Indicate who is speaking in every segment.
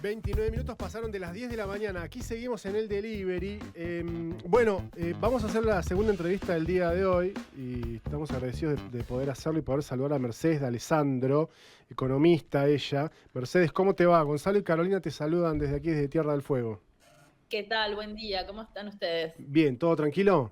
Speaker 1: 29 minutos pasaron de las 10 de la mañana. Aquí seguimos en el delivery. Vamos a hacer la segunda entrevista del día de hoy y estamos agradecidos de poder hacerlo y poder saludar a Mercedes de Alessandro, economista ella. Mercedes, ¿cómo te va? Gonzalo y Carolina te saludan desde aquí, desde Tierra del Fuego.
Speaker 2: ¿Qué tal? Buen día. ¿Cómo están ustedes?
Speaker 1: Bien, ¿todo tranquilo?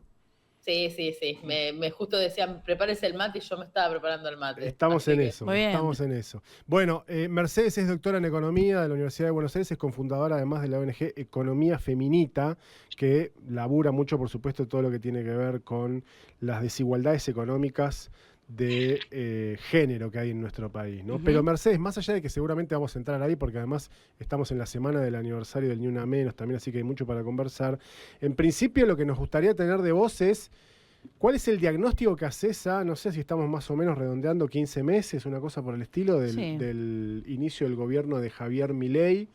Speaker 2: Sí. Me justo decían, prepárese el mate y yo me estaba preparando el mate.
Speaker 1: Estamos en eso,
Speaker 3: Muy bien.
Speaker 1: estamos en eso. Bueno, Mercedes es doctora en Economía de la Universidad de Buenos Aires, es cofundadora además de la ONG Economía Feminita, que labura mucho, por supuesto, todo lo que tiene que ver con las desigualdades económicas de género que hay en nuestro país, ¿no? Pero Mercedes, más allá de que seguramente vamos a entrar ahí, porque además estamos en la semana del aniversario del Ni Una Menos también, así que hay mucho para conversar. En principio, lo que nos gustaría tener de vos es, ¿cuál es el diagnóstico que haces no sé si estamos más o menos redondeando 15 meses, una cosa por el estilo, del inicio del gobierno de Javier Milei,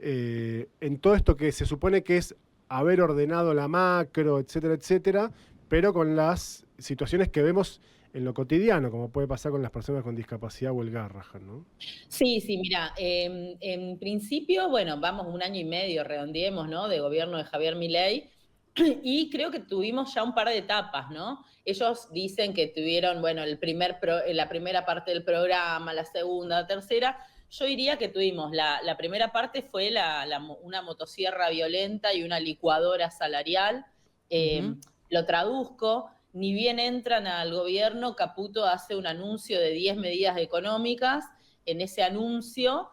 Speaker 1: en todo esto que se supone que es haber ordenado la macro, etcétera, pero con las situaciones que vemos en lo cotidiano, como puede pasar con las personas con discapacidad o el Garrahan, ¿no?
Speaker 2: Sí, mira, en principio, bueno, vamos 1 año y medio, redondeemos, ¿no?, de gobierno de Javier Milei, y creo que tuvimos ya un par de etapas, ¿no? Ellos dicen que tuvieron, bueno, la primera parte del programa, la segunda, la tercera. Yo diría que tuvimos, la primera parte fue una motosierra violenta y una licuadora salarial. Lo traduzco. Ni bien entran al gobierno, Caputo hace un anuncio de 10 medidas económicas. En ese anuncio,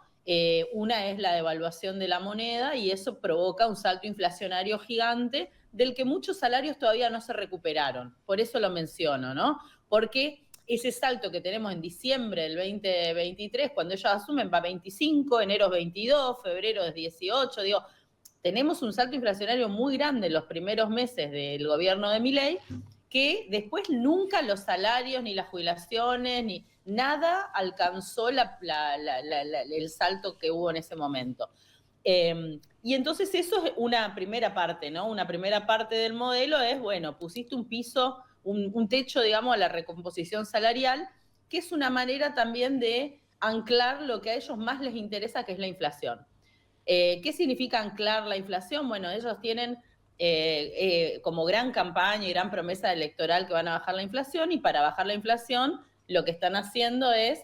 Speaker 2: una es la devaluación de la moneda y eso provoca un salto inflacionario gigante del que muchos salarios todavía no se recuperaron. Por eso lo menciono, ¿no? Porque ese salto que tenemos en diciembre del 2023, cuando ellos asumen, va 25, enero 22, febrero es 18, digo, tenemos un salto inflacionario muy grande en los primeros meses del gobierno de Milei, que después nunca los salarios, ni las jubilaciones, ni nada alcanzó el salto que hubo en ese momento. Y entonces eso es una primera parte, ¿no? Una primera parte del modelo es, bueno, pusiste un piso, un techo, digamos, a la recomposición salarial, que es una manera también de anclar lo que a ellos más les interesa, que es la inflación. ¿Qué significa anclar la inflación? Bueno, ellos tienen como gran campaña y gran promesa electoral que van a bajar la inflación, y para bajar la inflación lo que están haciendo es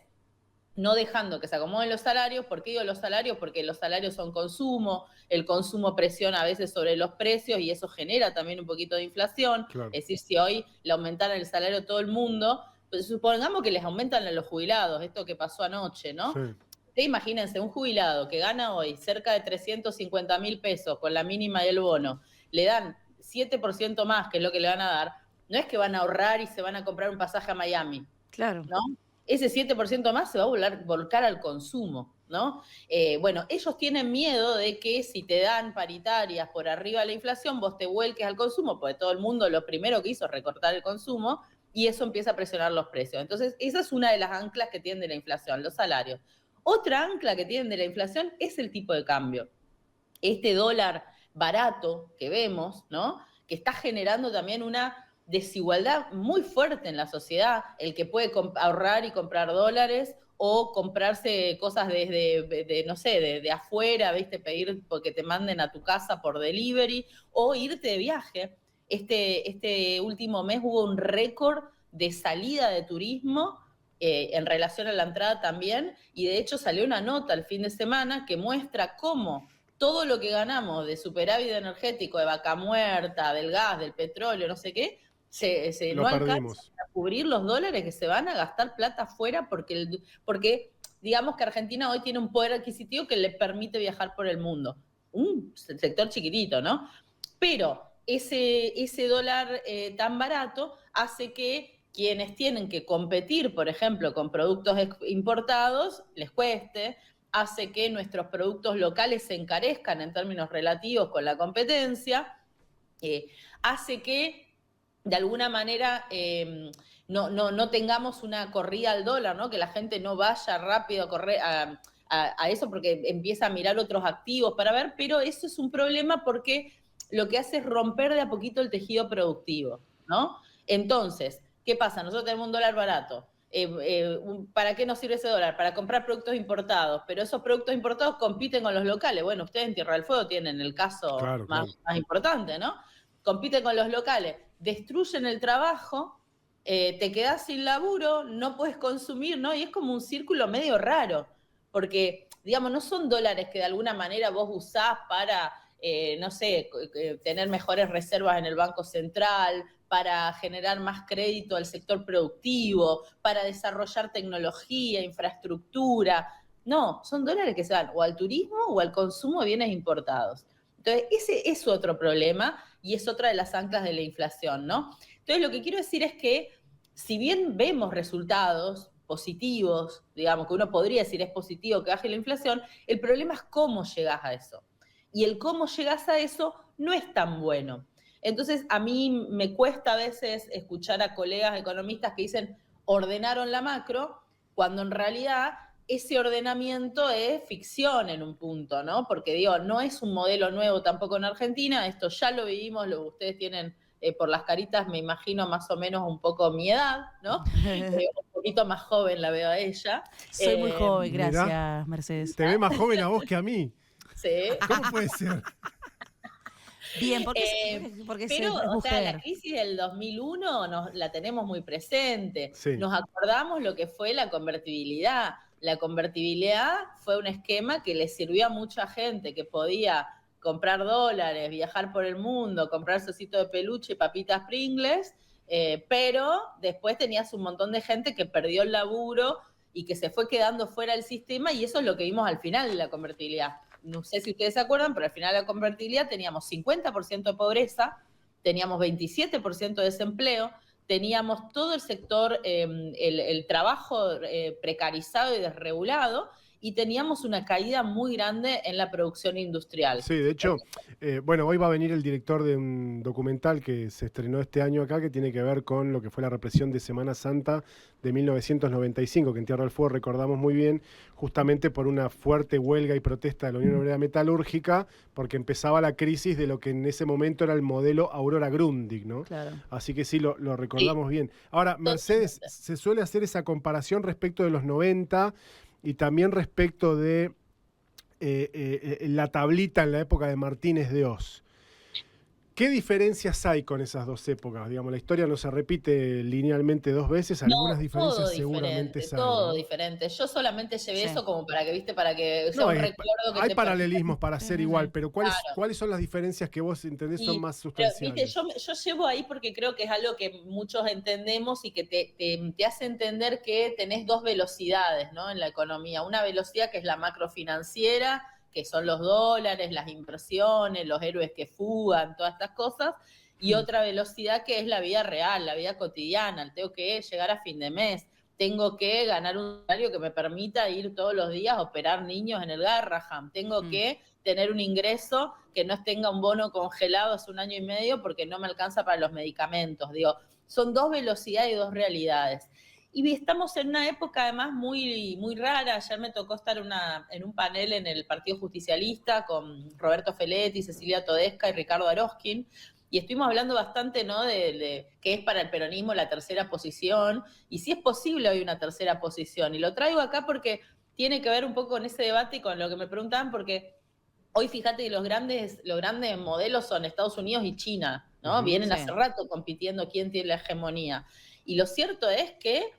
Speaker 2: no dejando que se acomoden los salarios. ¿Por qué digo los salarios? Porque los salarios son consumo, el consumo presiona a veces sobre los precios y eso genera también un poquito de inflación.
Speaker 1: Claro.
Speaker 2: Es decir, si hoy le aumentaran el salario a todo el mundo, pues supongamos que les aumentan a los jubilados, esto que pasó anoche, ¿no?
Speaker 1: Sí.
Speaker 2: Imagínense, un jubilado que gana hoy cerca de 350.000 pesos con la mínima y el bono, le dan 7% más, que es lo que le van a dar, no es que van a ahorrar y se van a comprar un pasaje a Miami.
Speaker 3: Claro.
Speaker 2: ¿No? Ese 7% más se va a volcar al consumo, ¿no? Bueno, ellos tienen miedo de que si te dan paritarias por arriba de la inflación, vos te vuelques al consumo, porque todo el mundo lo primero que hizo es recortar el consumo y eso empieza a presionar los precios. Entonces, esa es una de las anclas que tienen de la inflación, los salarios. Otra ancla que tienen de la inflación es el tipo de cambio. Este dólar barato que vemos, ¿no?, que está generando también una desigualdad muy fuerte en la sociedad, el que puede ahorrar y comprar dólares o comprarse cosas de afuera, ¿viste? Pedir porque te manden a tu casa por delivery o irte de viaje. Este último mes hubo un récord de salida de turismo en relación a la entrada también, y de hecho salió una nota el fin de semana que muestra cómo todo lo que ganamos de superávit energético, de vaca muerta, del gas, del petróleo, no sé qué, no alcanza a cubrir los dólares que se van a gastar plata afuera porque digamos que Argentina hoy tiene un poder adquisitivo que le permite viajar por el mundo. Un sector chiquitito, ¿no? Pero ese dólar tan barato hace que quienes tienen que competir, por ejemplo, con productos importados, les cueste, hace que nuestros productos locales se encarezcan en términos relativos con la competencia, hace que de alguna manera no tengamos una corrida al dólar, ¿no? Que la gente no vaya rápido a correr a eso porque empieza a mirar otros activos para ver, pero eso es un problema porque lo que hace es romper de a poquito el tejido productivo, ¿no? Entonces, ¿qué pasa? Nosotros tenemos un dólar barato. ¿para qué nos sirve ese dólar? Para comprar productos importados, pero esos productos importados compiten con los locales. Bueno, ustedes en Tierra del Fuego tienen el caso
Speaker 1: Claro,
Speaker 2: más,
Speaker 1: claro.
Speaker 2: más importante, ¿no? Compiten con los locales, destruyen el trabajo, te quedás sin laburo, no puedes consumir, ¿no? Y es como un círculo medio raro, porque, digamos, no son dólares que de alguna manera vos usás para, no sé, tener mejores reservas en el Banco Central, para generar más crédito al sector productivo, para desarrollar tecnología, infraestructura. No, son dólares que se van o al turismo o al consumo de bienes importados. Entonces, ese es otro problema y es otra de las anclas de la inflación, ¿no? Entonces, lo que quiero decir es que si bien vemos resultados positivos, digamos, que uno podría decir es positivo que baje la inflación, el problema es cómo llegás a eso. Y el cómo llegás a eso no es tan bueno. Entonces, a mí me cuesta a veces escuchar a colegas economistas que dicen ordenaron la macro, cuando en realidad ese ordenamiento es ficción en un punto, ¿no? Porque digo, no es un modelo nuevo tampoco en Argentina, esto ya lo vivimos, lo que ustedes tienen por las caritas, me imagino más o menos un poco mi edad, ¿no? Un poquito más joven la veo a ella.
Speaker 3: Soy muy joven,
Speaker 1: Mirá,
Speaker 3: gracias, Mercedes.
Speaker 1: te ve más joven a vos que a mí.
Speaker 2: Sí.
Speaker 1: ¿Cómo puede ser?
Speaker 3: Bien, porque
Speaker 2: Pero,
Speaker 3: es
Speaker 2: o sea, la
Speaker 3: mujer.
Speaker 2: crisis del 2001 la tenemos muy presente.
Speaker 1: Sí.
Speaker 2: Nos acordamos lo que fue la convertibilidad. La convertibilidad fue un esquema que le sirvió a mucha gente que podía comprar dólares, viajar por el mundo, comprar osito de peluche y papitas Pringles, pero después tenías un montón de gente que perdió el laburo y que se fue quedando fuera del sistema, y eso es lo que vimos al final de la convertibilidad. No sé si ustedes se acuerdan, pero al final de la convertibilidad teníamos 50% de pobreza, teníamos 27% de desempleo, teníamos todo el sector, el trabajo precarizado y desregulado, y teníamos una caída muy grande en la producción industrial.
Speaker 1: Sí, de hecho, bueno, hoy va a venir el director de un documental que se estrenó este año acá, que tiene que ver con lo que fue la represión de Semana Santa de 1995, que en Tierra del Fuego recordamos muy bien, justamente por una fuerte huelga y protesta de la Unión Obrera Metalúrgica, porque empezaba la crisis de lo que en ese momento era el modelo Aurora Grundig, ¿no?
Speaker 3: Claro.
Speaker 1: Así que sí, lo recordamos bien. Ahora, Mercedes, se suele hacer esa comparación respecto de los 90 y también respecto de la tablita en la época de Martínez de Oz. ¿Qué diferencias hay con esas dos épocas? Digamos, la historia no se repite linealmente dos veces, algunas diferencias seguramente hay,
Speaker 2: todo
Speaker 1: ¿no?
Speaker 2: diferente. Yo solamente llevé
Speaker 3: Sí.
Speaker 2: eso como para que, viste, para que sea
Speaker 1: No,
Speaker 2: un recuerdo que
Speaker 1: hay
Speaker 2: te
Speaker 1: paralelismos para ser igual,
Speaker 3: Sí.
Speaker 1: pero ¿cuáles son las diferencias que vos entendés son más
Speaker 2: Pero, viste,
Speaker 1: sustanciales?
Speaker 2: yo llevo ahí porque creo que es algo que muchos entendemos y que te hace entender que tenés dos velocidades, ¿no? En la economía. Una velocidad que es la macrofinanciera, que son los dólares, las inversiones, los héroes que fugan, todas estas cosas, y otra velocidad que es la vida real, la vida cotidiana. Tengo que llegar a fin de mes, tengo que ganar un salario que me permita ir todos los días a operar niños en el Garraham, tengo que tener un ingreso que no tenga un bono congelado hace 1 año y medio porque no me alcanza para los medicamentos. Digo, son dos velocidades y dos realidades. Y estamos en una época además muy, muy rara. Ayer me tocó estar en un panel en el Partido Justicialista con Roberto Feletti, Cecilia Todesca y Ricardo Aroskin, y estuvimos hablando bastante, ¿no?, de qué es para el peronismo la tercera posición, y si es posible hoy una tercera posición. Y lo traigo acá porque tiene que ver un poco con ese debate y con lo que me preguntaban, porque hoy fíjate que los grandes modelos son Estados Unidos y China, ¿no? Vienen
Speaker 3: Sí.
Speaker 2: hace rato compitiendo quién tiene la hegemonía. Y lo cierto es que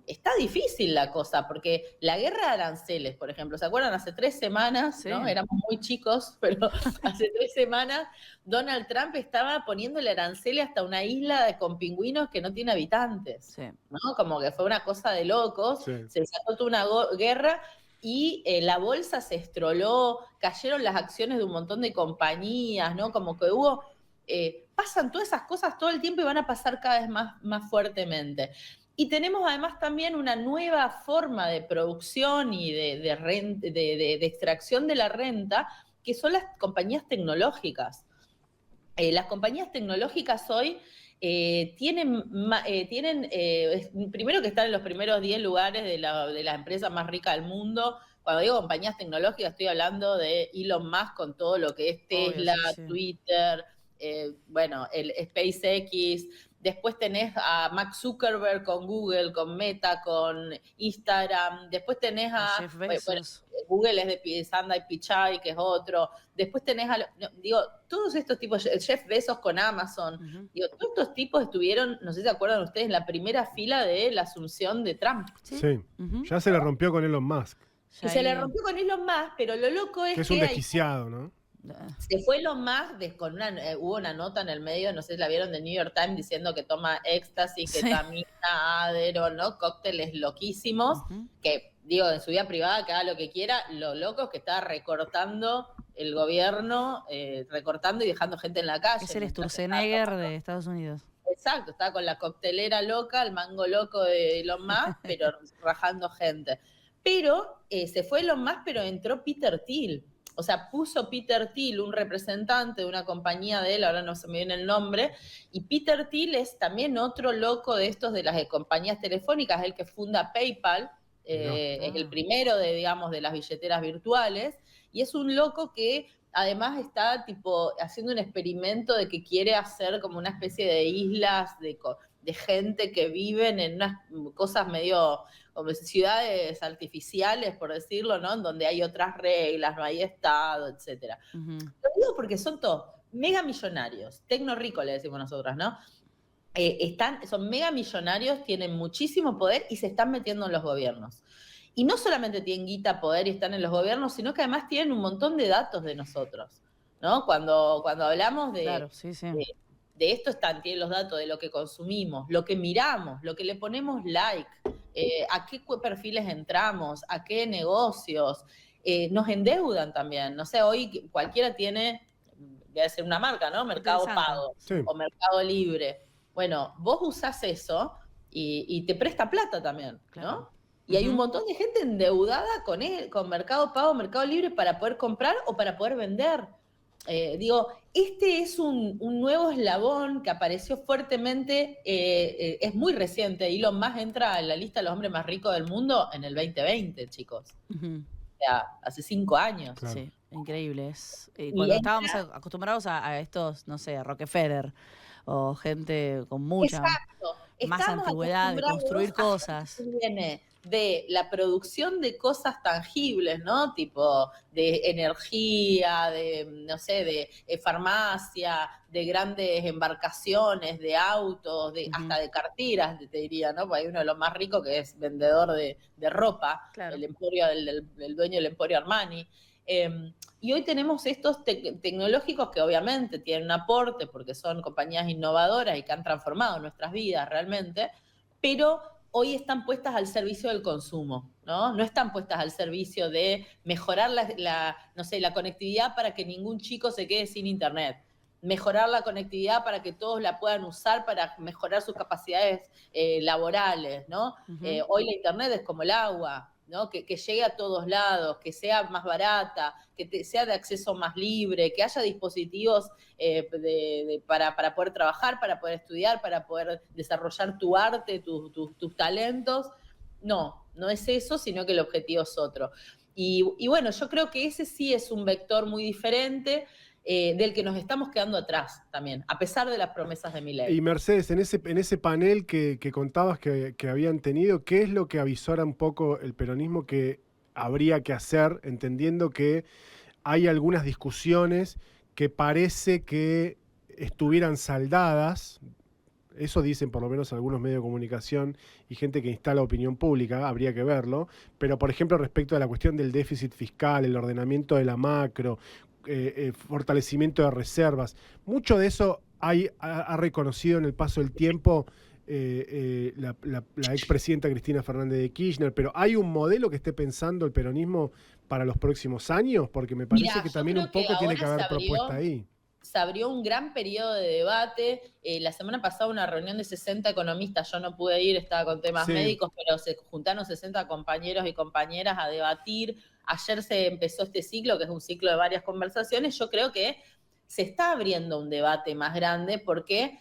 Speaker 2: está difícil la cosa, porque la guerra de aranceles, por ejemplo, ¿se acuerdan? Hace 3 semanas,
Speaker 3: Sí.
Speaker 2: ¿no? Éramos muy chicos, pero hace 3 semanas Donald Trump estaba poniéndole aranceles hasta una isla con pingüinos que no tiene habitantes,
Speaker 3: Sí.
Speaker 2: ¿no? Como que fue una cosa de locos,
Speaker 1: Sí.
Speaker 2: se desató toda una guerra y la bolsa se estroló, cayeron las acciones de un montón de compañías, ¿no? Como que hubo... pasan todas esas cosas todo el tiempo y van a pasar cada vez más fuertemente. Y tenemos además también una nueva forma de producción y de extracción de la renta, que son las compañías tecnológicas. Las compañías tecnológicas hoy tienen primero que están en los primeros 10 lugares de las empresas más ricas del mundo. Cuando digo compañías tecnológicas estoy hablando de Elon Musk con todo lo que es Tesla,
Speaker 3: Obvio, sí.
Speaker 2: Twitter, bueno, el SpaceX, después tenés a Mark Zuckerberg con Google, con Meta, con Instagram, después tenés a
Speaker 3: Jeff
Speaker 2: bueno,
Speaker 3: Bezos.
Speaker 2: Google es de Sundar Pichai, que es otro, después tenés digo, todos estos tipos, Jeff Bezos con Amazon, digo, todos estos tipos estuvieron, no sé si se acuerdan ustedes, en la primera fila de la asunción de Trump.
Speaker 1: Sí, ya se le rompió con Elon Musk.
Speaker 2: Y se le rompió con Elon Musk, pero lo loco es
Speaker 1: que es un desquiciado, ¿no?
Speaker 2: Se fue Elon Musk con hubo una nota en el medio, no sé si la vieron, de New York Times, diciendo que toma éxtasis, ketamina, Adderall, ¿no? Cócteles loquísimos, que digo, en su vida privada, que haga lo que quiera. Lo loco es que está recortando el gobierno, recortando y dejando gente en la calle.
Speaker 3: Es el Sturzenegger de Estados Unidos.
Speaker 2: Exacto, está con la coctelera loca, el mango loco de Elon Musk, pero rajando gente. Pero se fue Elon Musk, pero entró Peter Thiel. O sea, puso Peter Thiel, un representante de una compañía de él, ahora no se me viene el nombre, y Peter Thiel es también otro loco de estos de las compañías telefónicas, es el que funda PayPal, es el primero de, digamos, de las billeteras virtuales, y es un loco que además está tipo haciendo un experimento de que quiere hacer como una especie de islas de gente que viven en unas cosas medio como ciudades artificiales, por decirlo, ¿no? En donde hay otras reglas, no hay Estado, etcétera. Lo digo porque son todos mega millonarios, tecno-ricos le decimos nosotras, ¿no? Son mega millonarios, tienen muchísimo poder y se están metiendo en los gobiernos. Y no solamente tienen guita, poder y están en los gobiernos, sino que además tienen un montón de datos de nosotros, ¿no? Cuando hablamos de,
Speaker 3: claro,
Speaker 2: de esto tienen los datos de lo que consumimos, lo que miramos, lo que le ponemos like, a qué perfiles entramos, a qué negocios, nos endeudan también. No sé, hoy cualquiera tiene, debe ser una marca, ¿no? Mercado Pago o Mercado Libre. Bueno, vos usás eso y te presta plata también, ¿no? Claro. Y hay un montón de gente endeudada con Mercado Pago, Mercado Libre para poder comprar o para poder vender. Digo, este es un nuevo eslabón que apareció fuertemente, es muy reciente. Elon Musk entra en la lista de los hombres más ricos del mundo en el 2020, chicos. O sea, hace 5 años.
Speaker 3: Claro. Sí, increíble. Cuando estábamos acostumbrados a estos, no sé, Rockefeller o gente con mucha más antigüedad de construir cosas.
Speaker 2: Viene de la producción de cosas tangibles, ¿no? Tipo de energía, de, no sé, de farmacia, de grandes embarcaciones, de autos, hasta de carteras, te diría, ¿no? Porque hay uno de los más ricos que es vendedor de ropa, claro. El dueño del Emporio Armani. Y hoy tenemos estos tecnológicos que obviamente tienen un aporte porque son compañías innovadoras y que han transformado nuestras vidas realmente, pero hoy están puestas al servicio del consumo, ¿no? No están puestas al servicio de mejorar no sé, la conectividad para que ningún chico se quede sin internet, mejorar la conectividad para que todos la puedan usar para mejorar sus capacidades laborales, ¿no? Hoy la internet es como el agua, ¿no? Que llegue a todos lados, que sea más barata, que sea de acceso más libre, que haya dispositivos para poder trabajar, para poder estudiar, para poder desarrollar tu arte, tus talentos. No es eso, sino que el objetivo es otro. Y bueno, yo creo que ese sí es un vector muy diferente, del que nos estamos quedando atrás también, a pesar de las promesas de Milei.
Speaker 1: Y Mercedes, en ese panel que contabas que habían tenido, ¿qué es lo que avisora un poco el peronismo que habría que hacer, entendiendo que hay algunas discusiones que parece que estuvieran saldadas? Eso dicen por lo menos algunos medios de comunicación y gente que instala opinión pública, habría que verlo, pero por ejemplo respecto a la cuestión del déficit fiscal, el ordenamiento de la macro, fortalecimiento de reservas, mucho de eso ha reconocido en el paso del tiempo la expresidenta Cristina Fernández de Kirchner, pero ¿hay un modelo que esté pensando el peronismo para los próximos años? Porque me parece que también un poco tiene que haber propuesta ahí.
Speaker 2: Se abrió un gran periodo de debate. La semana pasada una reunión de 60 economistas, yo no pude ir, estaba con temas médicos, pero se juntaron 60 compañeros y compañeras a debatir. Ayer se empezó este ciclo, que es un ciclo de varias conversaciones. Yo creo que se está abriendo un debate más grande porque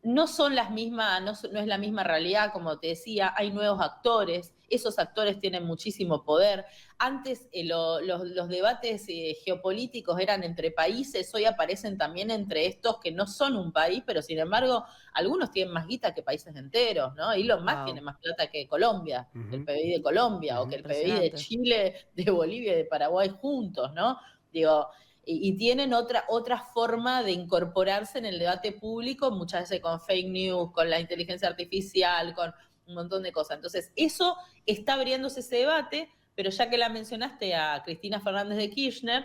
Speaker 2: no son las mismas, no es la misma realidad, como te decía, hay nuevos actores, esos actores tienen muchísimo poder. Antes los debates geopolíticos eran entre países, hoy aparecen también entre estos que no son un país, pero sin embargo algunos tienen más guita que países enteros, ¿no? Elon Musk tiene más plata que Colombia, que el PBI de Colombia, o que el PBI de Chile, de Bolivia y de Paraguay juntos, ¿no? Digo, y tienen otra forma de incorporarse en el debate público, muchas veces con fake news, con la inteligencia artificial, con un montón de cosas. Entonces, eso está abriéndose ese debate, pero ya que la mencionaste a Cristina Fernández de Kirchner,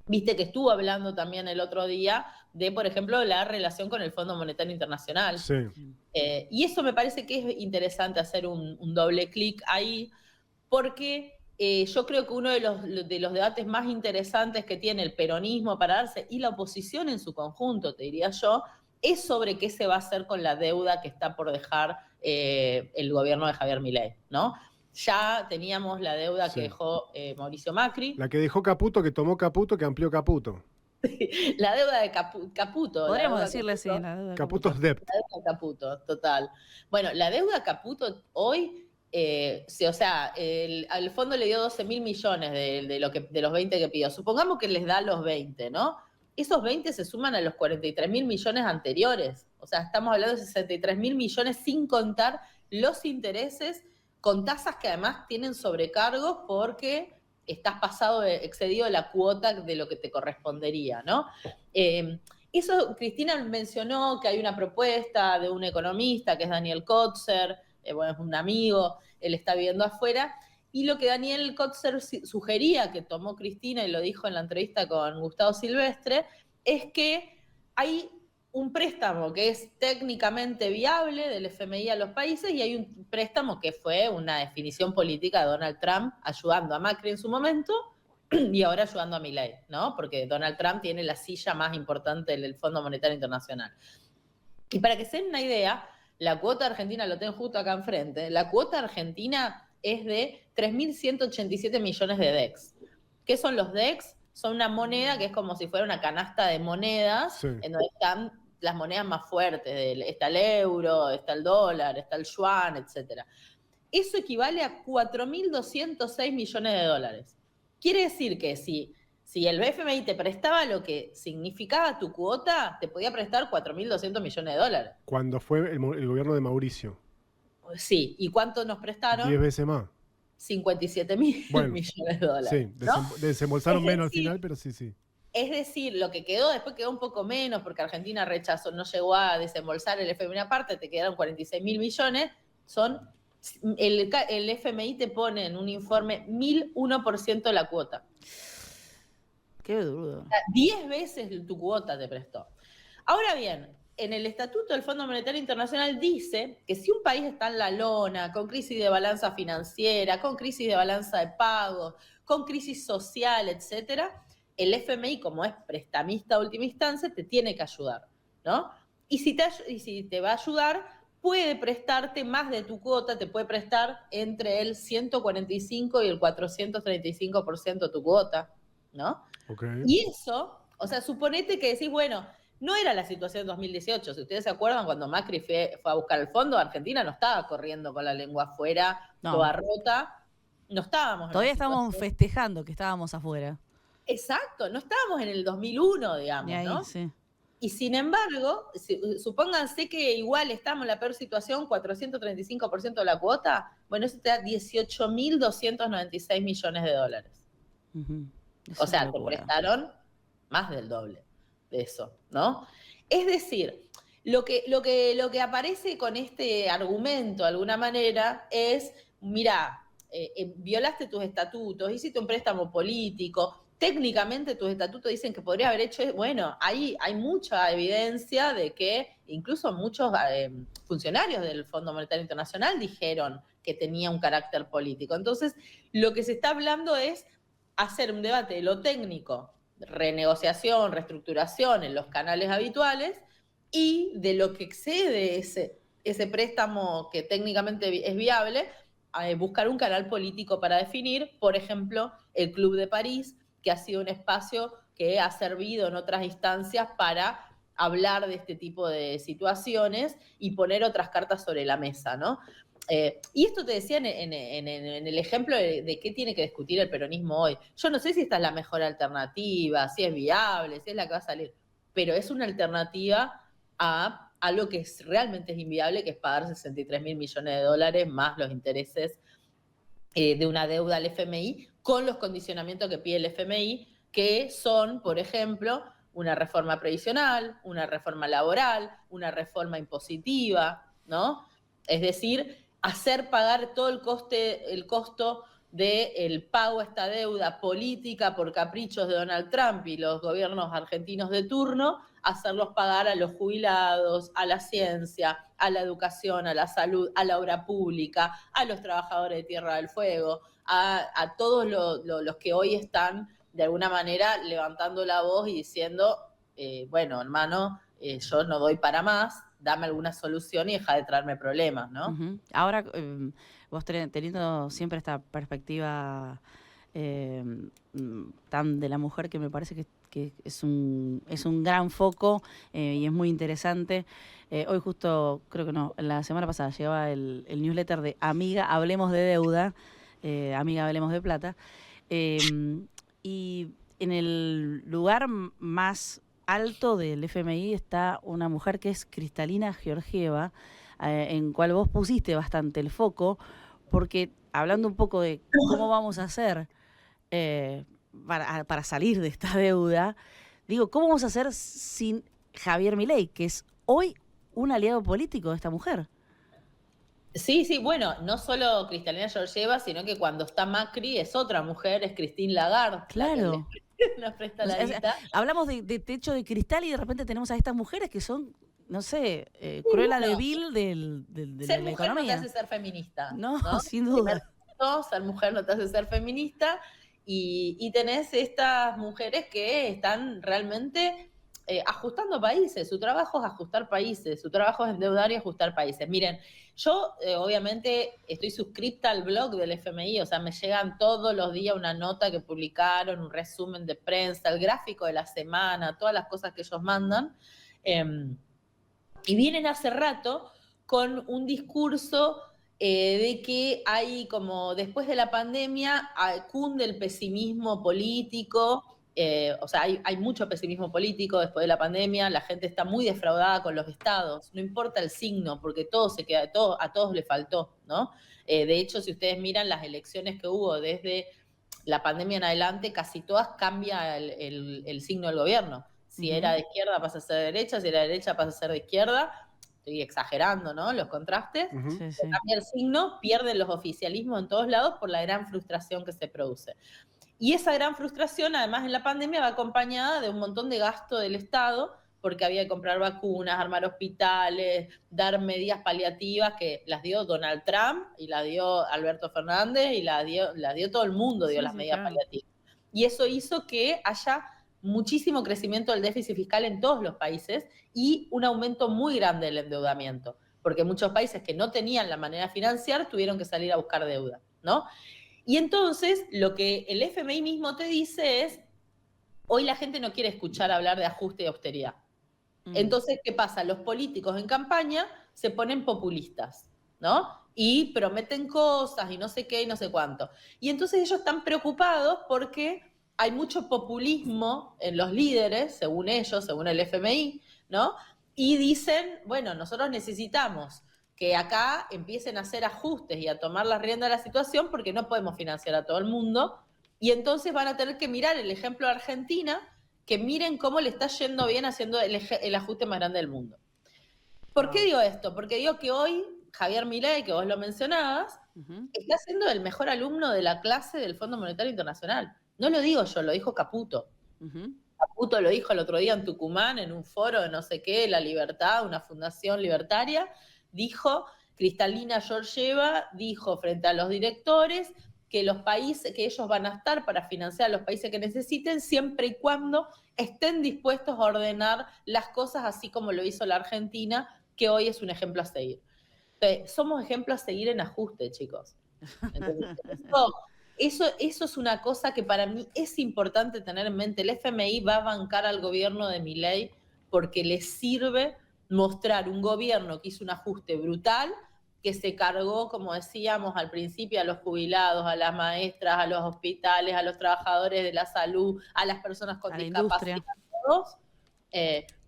Speaker 2: viste que estuvo hablando también el otro día de, por ejemplo, la relación con el Fondo Monetario Internacional.
Speaker 1: Sí.
Speaker 2: Y eso me parece que es interesante hacer un doble clic ahí, porque yo creo que uno de los debates más interesantes que tiene el peronismo para darse, y la oposición en su conjunto, te diría yo, es sobre qué se va a hacer con la deuda que está por dejar el gobierno de Javier Milei, ¿no? Ya teníamos la deuda que dejó Mauricio Macri.
Speaker 1: La que dejó Caputo, que tomó Caputo, que amplió Caputo.
Speaker 2: La deuda de Caputo.
Speaker 3: Podríamos decirle así, la deuda
Speaker 1: Caputo's debt.
Speaker 2: La deuda Caputo, total. Bueno, la deuda Caputo hoy, al fondo le dio 12.000 millones de los 20 que pidió. Supongamos que les da los 20, ¿no? Esos 20 se suman a los 43.000 millones anteriores. O sea, estamos hablando de 63.000 millones sin contar los intereses, con tasas que además tienen sobrecargos porque estás excedido de la cuota de lo que te correspondería, ¿no? Eso, Cristina mencionó que hay una propuesta de un economista que es Daniel Kotzer, es un amigo, él está viviendo afuera, y lo que Daniel Kotzer sugería, que tomó Cristina y lo dijo en la entrevista con Gustavo Silvestre, es que hay un préstamo que es técnicamente viable del FMI a los países, y hay un préstamo que fue una definición política de Donald Trump ayudando a Macri en su momento y ahora ayudando a Milei, ¿no? Porque Donald Trump tiene la silla más importante del Fondo Monetario Internacional. Y para que se den una idea, la cuota argentina, lo tengo justo acá enfrente, la cuota argentina es de 3.187 millones de DEX. ¿Qué son los DEX? Son una moneda que es como si fuera una canasta de monedas, en donde están las monedas más fuertes. Está el euro, está el dólar, está el yuan, etc. Eso equivale a 4.206 millones de dólares. Quiere decir que si el FMI te prestaba lo que significaba tu cuota, te podía prestar 4.200 millones de dólares.
Speaker 1: Cuando fue el gobierno de Mauricio.
Speaker 2: Sí, ¿y cuánto nos prestaron?
Speaker 1: 10 veces más.
Speaker 2: 57.000 millones de dólares.
Speaker 1: Sí, ¿no? Desembolsaron menos al final, pero sí.
Speaker 2: Es decir, lo que después quedó un poco menos, porque Argentina rechazó, no llegó a desembolsar el FMI aparte, te quedaron 46.000 millones, el FMI te pone en un informe 1.001% la cuota.
Speaker 3: Qué duro.
Speaker 2: 10 veces tu cuota te prestó. Ahora bien, en el Estatuto del Fondo Monetario Internacional dice que si un país está en la lona, con crisis de balanza financiera, con crisis de balanza de pagos, con crisis social, etcétera, el FMI, como es prestamista de última instancia, te tiene que ayudar, ¿no? Y si te va a ayudar, puede prestarte más de tu cuota, te puede prestar entre el 145 y el 435% de tu cuota, ¿no?
Speaker 1: Okay.
Speaker 2: Y eso, o sea, suponete que decís, bueno, no era la situación en 2018. Si ustedes se acuerdan, cuando Macri fue a buscar el fondo, Argentina no estaba corriendo con la lengua afuera, toda rota. No estábamos.
Speaker 3: Todavía estábamos festejando que estábamos afuera.
Speaker 2: Exacto, no estábamos en el 2001, digamos,
Speaker 3: ahí,
Speaker 2: ¿no?
Speaker 3: Sí.
Speaker 2: Y sin embargo, supónganse que igual estamos en la peor situación, 435% de la cuota, bueno, eso te da 18.296 millones de dólares. O sea, te prestaron más del doble de eso, ¿no? Es decir, lo que aparece con este argumento, de alguna manera, es, mira, violaste tus estatutos, hiciste un préstamo político, técnicamente tus estatutos dicen que podría haber hecho, bueno, hay mucha evidencia de que incluso muchos funcionarios del Fondo Monetario Internacional dijeron que tenía un carácter político. Entonces, lo que se está hablando es hacer un debate de lo técnico, renegociación, reestructuración en los canales habituales, y de lo que excede ese préstamo que técnicamente es viable, buscar un canal político para definir, por ejemplo, el Club de París, que ha sido un espacio que ha servido en otras instancias para hablar de este tipo de situaciones y poner otras cartas sobre la mesa, ¿no? Y esto te decía en el ejemplo de qué tiene que discutir el peronismo hoy. Yo no sé si esta es la mejor alternativa, si es viable, si es la que va a salir, pero es una alternativa a algo que realmente es inviable, que es pagar 63.000 millones de dólares más los intereses de una deuda al FMI, con los condicionamientos que pide el FMI, que son, por ejemplo, una reforma previsional, una reforma laboral, una reforma impositiva, ¿no? Es decir, hacer pagar todo el costo del pago a esta deuda política por caprichos de Donald Trump y los gobiernos argentinos de turno, hacerlos pagar a los jubilados, a la ciencia, a la educación, a la salud, a la obra pública, a los trabajadores de Tierra del Fuego, a todos los que hoy están de alguna manera levantando la voz y diciendo, bueno, hermano, yo no doy para más, dame alguna solución y deja de traerme problemas, ¿no?
Speaker 3: Ahora, vos teniendo siempre esta perspectiva tan de la mujer, que me parece que es un gran foco y es muy interesante. Hoy justo, creo que no, la semana pasada llegaba el newsletter de Amiga, Hablemos de Deuda, Amiga, Hablemos de Plata, y en el lugar más alto del FMI está una mujer que es Kristalina Georgieva, en cual vos pusiste bastante el foco, porque hablando un poco de cómo vamos a hacer para salir de esta deuda, digo, ¿cómo vamos a hacer sin Javier Milei, que es hoy un aliado político de esta mujer?
Speaker 2: Sí, sí, bueno, no solo Kristalina Georgieva, sino que cuando está Macri es otra mujer, es Christine Lagarde.
Speaker 3: Claro.
Speaker 2: Nos presta la guita.
Speaker 3: Hablamos de techo de cristal y de repente tenemos a estas mujeres que son, no sé, Cruella de Vil de
Speaker 2: ser
Speaker 3: la
Speaker 2: mujer
Speaker 3: economía.
Speaker 2: no te hace ser feminista.
Speaker 3: No, sin duda.
Speaker 2: Ser mujer no te hace ser feminista y tenés estas mujeres que están realmente ajustando países. Su trabajo es ajustar países, su trabajo es endeudar y ajustar países. Miren, yo obviamente estoy suscripta al blog del FMI, o sea, me llegan todos los días una nota que publicaron, un resumen de prensa, el gráfico de la semana, todas las cosas que ellos mandan. Y vienen hace rato con un discurso de que hay como después de la pandemia cunde el pesimismo político, o sea, hay mucho pesimismo político después de la pandemia, la gente está muy defraudada con los estados, no importa el signo, porque todo se queda, a todos le faltó, ¿no? De hecho, si ustedes miran las elecciones que hubo desde la pandemia en adelante, casi todas cambia el signo del gobierno. Si era de izquierda pasa a ser de derecha, si era de derecha pasa a ser de izquierda. Estoy exagerando, ¿no? Los contrastes.
Speaker 3: Sí, sí.
Speaker 2: Cambia el signo, pierden los oficialismos en todos lados por la gran frustración que se produce. Y esa gran frustración, además en la pandemia, va acompañada de un montón de gasto del Estado, porque había que comprar vacunas, armar hospitales, dar medidas paliativas que las dio Donald Trump y las dio Alberto Fernández y las dio todo el mundo, dio las medidas paliativas. Y eso hizo que haya muchísimo crecimiento del déficit fiscal en todos los países y un aumento muy grande del endeudamiento, porque muchos países que no tenían la manera de financiar tuvieron que salir a buscar deuda, ¿no? Y entonces lo que el FMI mismo te dice es, hoy la gente no quiere escuchar hablar de ajuste y austeridad. Entonces, ¿qué pasa? Los políticos en campaña se ponen populistas, ¿no? Y prometen cosas y no sé qué y no sé cuánto. Y entonces ellos están preocupados porque hay mucho populismo en los líderes, según ellos, según el FMI, ¿no? Y dicen, bueno, nosotros necesitamos que acá empiecen a hacer ajustes y a tomar la rienda de la situación porque no podemos financiar a todo el mundo. Y entonces van a tener que mirar el ejemplo de Argentina, que miren cómo le está yendo bien haciendo el ajuste más grande del mundo. ¿Por qué digo esto? Porque digo que hoy Javier Milei, que vos lo mencionabas, está siendo el mejor alumno de la clase del Fondo Monetario Internacional. No lo digo yo, lo dijo Caputo. Caputo lo dijo el otro día en Tucumán, en un foro de no sé qué, La Libertad, una fundación libertaria, dijo, Kristalina Georgieva dijo frente a los directores que los países, que ellos van a estar para financiar a los países que necesiten siempre y cuando estén dispuestos a ordenar las cosas así como lo hizo la Argentina, que hoy es un ejemplo a seguir. Entonces, somos ejemplos a seguir en ajuste, chicos. Entonces, eso es una cosa que para mí es importante tener en mente. El FMI va a bancar al gobierno de Milei porque les sirve mostrar un gobierno que hizo un ajuste brutal, que se cargó, como decíamos al principio, a los jubilados, a las maestras, a los hospitales, a los trabajadores de la salud, a las personas con discapacidad, todos,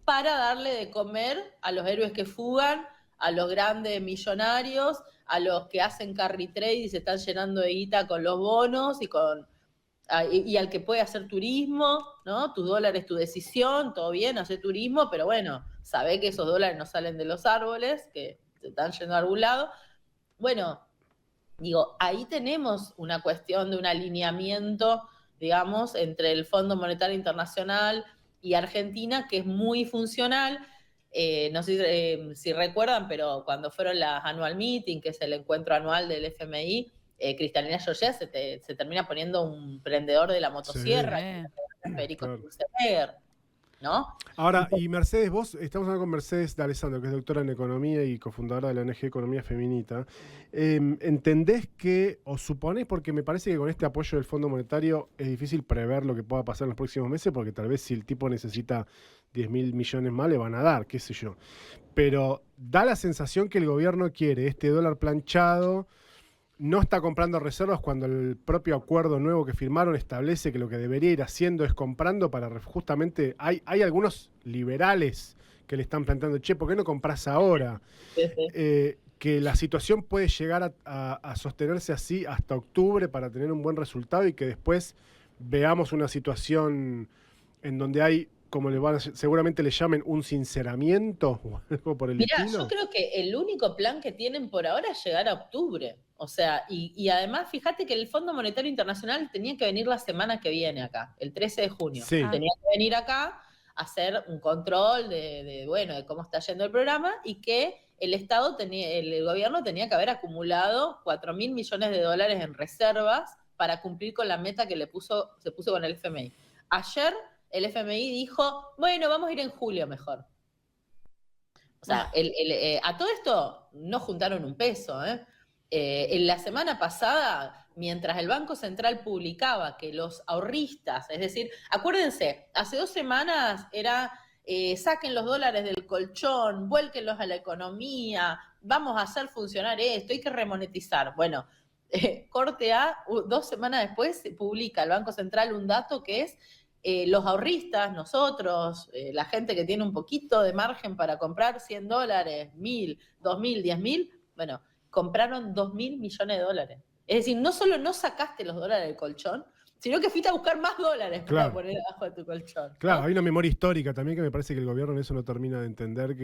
Speaker 2: para darle de comer a los héroes que fugan, a los grandes millonarios, a los que hacen carry trade y se están llenando de guita con los bonos y al que puede hacer turismo, ¿no? Tus dólares, tu decisión, todo bien, hacer turismo, pero bueno, sabe que esos dólares no salen de los árboles, que se están yendo a algún lado. Bueno, digo, ahí tenemos una cuestión de un alineamiento, digamos, entre el Fondo Monetario Internacional y Argentina, que es muy funcional. No sé si recuerdan, pero cuando fueron las annual meeting, que es el encuentro anual del FMI, Cristalina Georgieva se termina poniendo un prendedor de la motosierra, Federico Sturzenegger, ¿no?
Speaker 1: Ahora, y Mercedes, estamos hablando con Mercedes D'Alessandro, que es doctora en Economía y cofundadora de la ONG Economía Feminita. ¿Entendés que, o suponés, porque me parece que con este apoyo del Fondo Monetario es difícil prever lo que pueda pasar en los próximos meses, porque tal vez si el tipo necesita 10.000 millones más le van a dar, qué sé yo. Pero da la sensación que el gobierno quiere este dólar planchado, no está comprando reservas cuando el propio acuerdo nuevo que firmaron establece que lo que debería ir haciendo es comprando para justamente... Hay algunos liberales que le están planteando, che, ¿por qué no compras ahora? Que la situación puede llegar a sostenerse así hasta octubre para tener un buen resultado y que después veamos una situación en donde hay, como seguramente le llamen, un sinceramiento o algo por el estilo.
Speaker 2: Yo creo que el único plan que tienen por ahora es llegar a octubre. O sea, y además, fíjate que el Fondo Monetario Internacional tenía que venir la semana que viene acá, el 13 de junio.
Speaker 1: Sí.
Speaker 2: Tenía que venir acá a hacer un control de cómo está yendo el programa y que el gobierno tenía que haber acumulado 4.000 millones de dólares en reservas para cumplir con la meta que se puso con el FMI. Ayer el FMI dijo, bueno, vamos a ir en julio mejor. O sea, a todo esto no juntaron un peso, en la semana pasada, mientras el Banco Central publicaba que los ahorristas, es decir, acuérdense, hace 2 semanas era saquen los dólares del colchón, vuélquenlos a la economía, vamos a hacer funcionar esto, hay que remonetizar. Bueno, corte A, 2 semanas después publica el Banco Central un dato que es los ahorristas, nosotros, la gente que tiene un poquito de margen para comprar 100 dólares, 1.000, 2.000, 10.000, bueno, compraron 2.000 millones de dólares. Es decir, no solo no sacaste los dólares del colchón, sino que fuiste a buscar más dólares para poner debajo de tu colchón.
Speaker 1: Claro, ¿no? Hay una memoria histórica también que me parece que el gobierno en eso no termina de entender.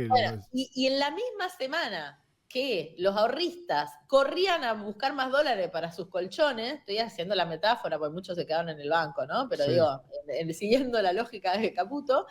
Speaker 2: Y en la misma semana que los ahorristas corrían a buscar más dólares para sus colchones, estoy haciendo la metáfora porque muchos se quedaron en el banco, ¿no? Pero sí, digo, siguiendo la lógica de Caputo,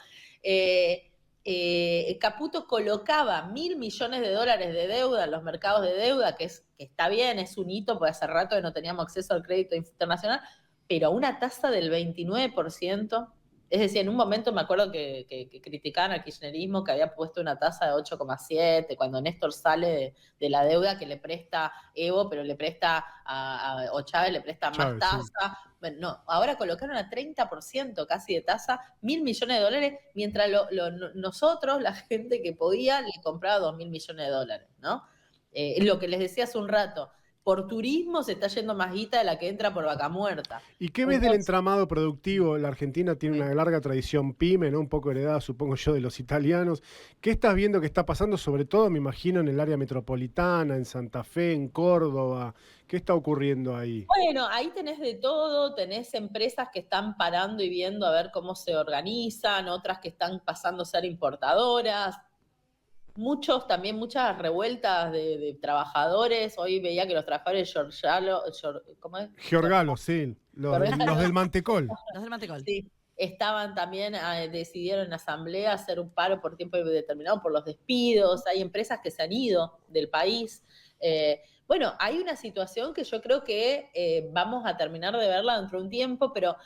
Speaker 2: Caputo colocaba 1.000 millones de dólares de deuda en los mercados de deuda, que está bien, es un hito, porque hace rato que no teníamos acceso al crédito internacional, pero a una tasa del 29%. Es decir, en un momento me acuerdo que criticaban al kirchnerismo que había puesto una tasa de 8,7, cuando Néstor sale de la deuda que le presta Evo, pero le presta o Chávez le presta más tasa. Sí. Bueno, no, ahora colocaron a 30% casi de tasa, 1.000 millones de dólares, mientras nosotros, la gente que podía, le compraba 2.000 millones de dólares, ¿no? Lo que les decía hace un rato, por turismo se está yendo más guita de la que entra por vaca muerta.
Speaker 1: ¿Y qué ves del entramado productivo? La Argentina tiene una larga tradición pyme, ¿no? Un poco heredada, supongo yo, de los italianos. ¿Qué estás viendo que está pasando? Sobre todo, me imagino, en el área metropolitana, en Santa Fe, en Córdoba. ¿Qué está ocurriendo ahí?
Speaker 2: Bueno, ahí tenés de todo. Tenés empresas que están parando y viendo a ver cómo se organizan, otras que están pasando a ser importadoras. Muchas revueltas de trabajadores. Hoy veía que los trabajadores ¿cómo es?
Speaker 1: Giorgalo, sí, los del Mantecol.
Speaker 3: Los del Mantecol.
Speaker 2: Sí, estaban también, decidieron en asamblea hacer un paro por tiempo determinado por los despidos. Hay empresas que se han ido del país. Bueno, hay una situación que yo creo que vamos a terminar de verla dentro de un tiempo, pero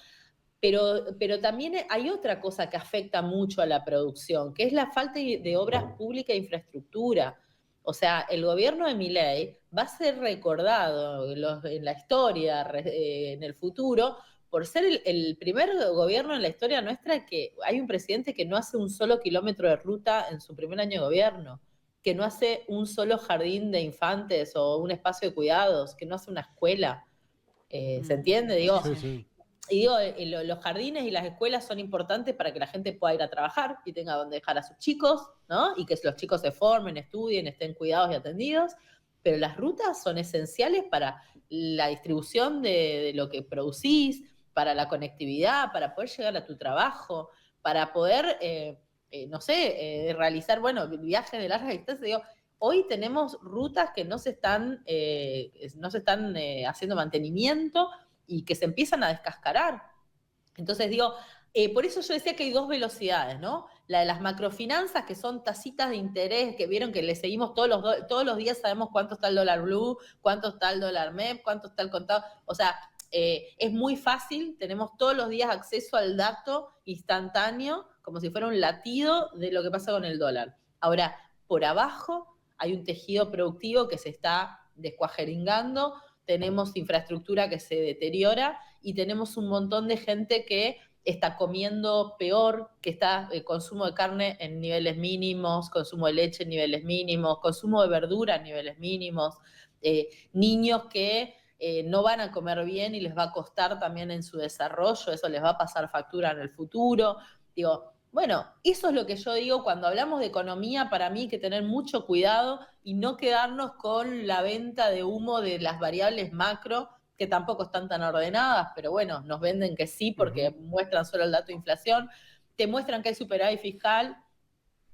Speaker 2: también hay otra cosa que afecta mucho a la producción, que es la falta de obras públicas e infraestructura. O sea, el gobierno de Milei va a ser recordado en la historia, en el futuro, por ser el primer gobierno en la historia nuestra que hay un presidente que no hace un solo kilómetro de ruta en su primer año de gobierno, que no hace un solo jardín de infantes o un espacio de cuidados, que no hace una escuela. ¿Se entiende? Digo,
Speaker 1: Sí, sí.
Speaker 2: y digo, los jardines y las escuelas son importantes para que la gente pueda ir a trabajar y tenga donde dejar a sus chicos, ¿no? Y que los chicos se formen, estudien, estén cuidados y atendidos. Pero las rutas son esenciales para la distribución de lo que producís, para la conectividad, para poder llegar a tu trabajo, para poder, no sé, realizar, bueno, viajes de larga distancia. Digo, hoy tenemos rutas que no se están haciendo mantenimiento y que se empiezan a descascarar. Entonces digo, por eso yo decía que hay dos velocidades, ¿no? La de las macrofinanzas, que son tasitas de interés, que vieron que le seguimos todos los días, sabemos cuánto está el dólar blue, cuánto está el dólar MEP, cuánto está el contado. O sea, es muy fácil, tenemos todos los días acceso al dato instantáneo, como si fuera un latido de lo que pasa con el dólar. Ahora, por abajo hay un tejido productivo que se está descuajeringando, tenemos infraestructura que se deteriora y tenemos un montón de gente que está comiendo peor, que está consumo de carne en niveles mínimos, consumo de leche en niveles mínimos, consumo de verdura en niveles mínimos, niños que no van a comer bien y les va a costar también en su desarrollo, eso les va a pasar factura en el futuro. Digo, bueno, eso es lo que yo digo cuando hablamos de economía, para mí hay que tener mucho cuidado y no quedarnos con la venta de humo de las variables macro, que tampoco están tan ordenadas, pero bueno, nos venden que sí porque muestran solo el dato de inflación, te muestran que hay superávit fiscal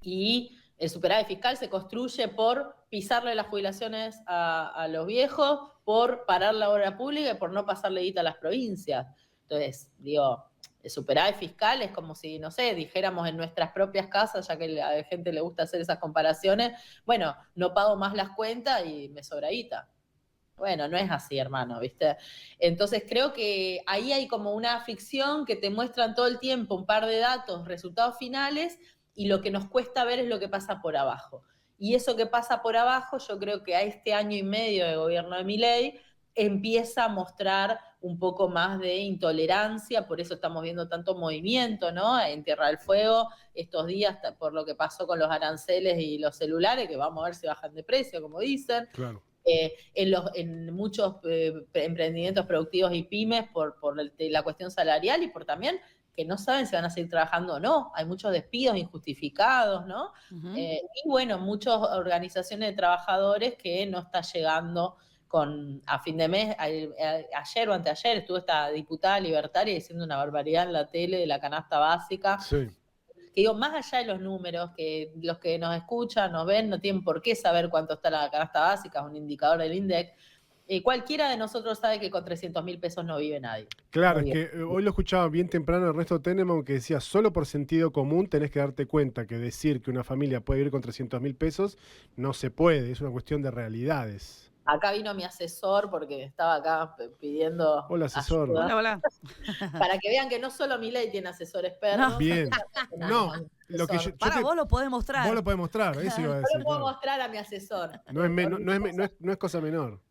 Speaker 2: y el superávit fiscal se construye por pisarle las jubilaciones a los viejos, por parar la obra pública y por no pasarle guita a las provincias. Entonces, digo, el superávit fiscal es como si, no sé, dijéramos en nuestras propias casas, ya que a la gente le gusta hacer esas comparaciones, bueno, no pago más las cuentas y me sobra guita. Bueno, no es así, hermano, ¿viste? Entonces creo que ahí hay como una ficción que te muestran todo el tiempo un par de datos, resultados finales, y lo que nos cuesta ver es lo que pasa por abajo. Y eso que pasa por abajo, yo creo que a este año y medio de gobierno de Milei empieza a mostrar un poco más de intolerancia, por eso estamos viendo tanto movimiento, ¿no? En Tierra del Fuego, estos días, por lo que pasó con los aranceles y los celulares, que vamos a ver si bajan de precio, como dicen.
Speaker 1: Claro.
Speaker 2: En muchos emprendimientos productivos y pymes por la cuestión salarial y por también que no saben si van a seguir trabajando o no. Hay muchos despidos injustificados, ¿no? Y bueno, muchas organizaciones de trabajadores que no está llegando a fin de mes. Ayer o anteayer estuvo esta diputada libertaria diciendo una barbaridad en la tele de la canasta básica.
Speaker 1: Sí.
Speaker 2: Que digo, más allá de los números, que los que nos escuchan, nos ven, no tienen por qué saber cuánto está la canasta básica, es un indicador del INDEC. Cualquiera de nosotros sabe que con 300.000 pesos no vive nadie.
Speaker 1: Claro,
Speaker 2: No
Speaker 1: es
Speaker 2: vive.
Speaker 1: que hoy lo escuchaba bien temprano Ernesto Tenenbaum que decía, solo por sentido común tenés que darte cuenta que decir que una familia puede vivir con 300.000 pesos no se puede, es una cuestión de realidades.
Speaker 2: Acá vino mi asesor porque estaba acá pidiendo
Speaker 1: Hola, asesor.
Speaker 2: ayuda,
Speaker 3: Hola.
Speaker 2: para que vean que no solo Milei tiene asesores perros.
Speaker 1: Bien. No, lo que
Speaker 3: Para, vos lo podés mostrar.
Speaker 1: Vos lo podés mostrar, eso iba a
Speaker 2: Yo
Speaker 1: decir.
Speaker 2: lo puedo
Speaker 1: Claro.
Speaker 2: mostrar a mi asesor.
Speaker 1: No es cosa menor.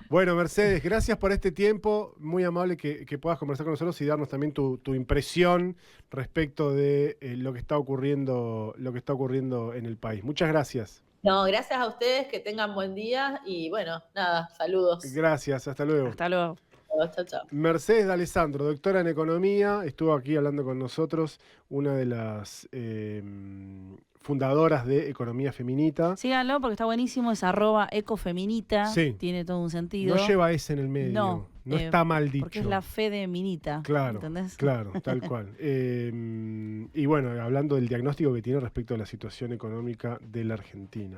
Speaker 3: Bueno,
Speaker 1: Mercedes, gracias por este tiempo. Muy amable que puedas conversar con nosotros y darnos también tu impresión respecto de lo que está ocurriendo en el país. Muchas gracias.
Speaker 2: No, gracias a ustedes, que tengan buen día y bueno, nada, saludos.
Speaker 1: Gracias, hasta luego.
Speaker 3: hasta luego.
Speaker 2: Chao, chao.
Speaker 1: Mercedes D'Alessandro, doctora en Economía, estuvo aquí hablando con nosotros, una de las fundadoras de Economía Feminita.
Speaker 3: Síganlo porque está buenísimo, es @ecofeminita,
Speaker 1: Sí.
Speaker 3: Tiene todo un sentido.
Speaker 1: No lleva S en el medio, no está mal dicho.
Speaker 3: Porque es la fe de Minita,
Speaker 1: Claro,
Speaker 3: ¿entendés?
Speaker 1: claro, tal cual. Y bueno, hablando del diagnóstico que tiene respecto a la situación económica de la Argentina, ¿no?